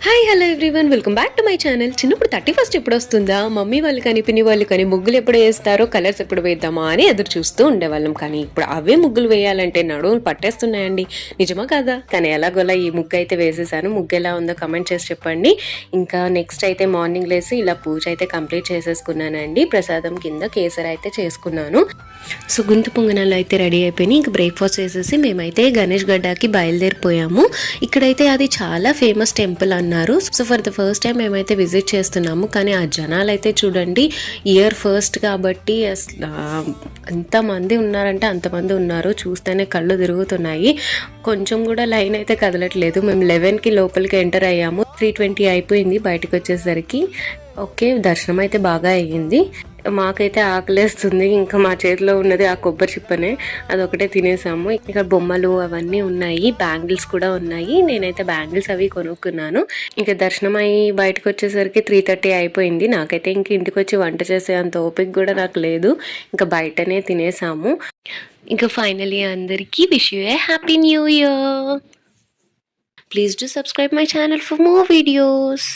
Hi hello everyone, welcome back to my channel. చిన్నప్పుడు 31st ఎప్పుడు వస్తుందా, మమ్మీ వాళ్ళు కానీ పిన్ని వాళ్ళు కానీ ముగ్గులు ఎప్పుడు వేస్తారో, కలర్స్ ఎప్పుడు వేద్దామా అని ఎదురు చూస్తూ ఉండేవాళ్ళం. కానీ ఇప్పుడు అవే ముగ్గులు వేయాలంటే నడువులు పట్టేస్తున్నాయండి. నిజమా కాదా? కానీ ఎలాగోలా ఈ ముగ్గు అయితే వేసేసాను. ముగ్గు ఎలా ఉందో కమెంట్ చేసి చెప్పండి. ఇంకా నెక్స్ట్ అయితే మార్నింగ్ లేసి ఇలా పూజ అయితే కంప్లీట్ చేసేసుకున్నానండి. ప్రసాదం కింద కేసరి అయితే చేసుకున్నాను. సో గుంత పొంగనాలు అయితే రెడీ అయిపోయినాయి. ఇంక బ్రేక్ఫాస్ట్ చేసేసి మేమైతే గణేష్ గడ్డకి బయలుదేరిపోయాము. ఇక్కడైతే అది చాలా ఫేమస్ టెంపుల్ అన్నారు. So for the first time మేమైతే విజిట్ చేస్తున్నాము. కానీ ఆ జనాలు అయితే చూడండి, ఇయర్ ఫస్ట్ కాబట్టి అసలు ఎంతమంది ఉన్నారంటే అంతమంది ఉన్నారు. చూస్తేనే కళ్ళు తిరుగుతున్నాయి. కొంచెం కూడా లైన్ అయితే కదలట్లేదు. మేము 11కి లోపలికి ఎంటర్ అయ్యాము. 3:20 అయిపోయింది బయటకు వచ్చేసరికి. ఓకే, దర్శనం అయితే బాగా అయ్యింది. మాకైతే ఆకలేస్తుంది. ఇంకా మా చేతిలో ఉన్నది ఆ కొబ్బరి చిప్పనే, అదొకటే తినేసాము. ఇక్కడ బొమ్మలు అవన్నీ ఉన్నాయి, బ్యాంగిల్స్ కూడా ఉన్నాయి. నేనైతే బ్యాంగిల్స్ అవి కొనుక్కున్నాను. ఇంకా దర్శనం అయ్యి బయటకు వచ్చేసరికి 3:30 అయిపోయింది. నాకైతే ఇంక ఇంటికి వచ్చి వంట చేసే అంత ఓపిక కూడా నాకు లేదు. ఇంకా బయటనే తినేసాము. ఇంకా ఫైనలీ అందరికీ wish you A happy new year. Please do subscribe my channel for more videos.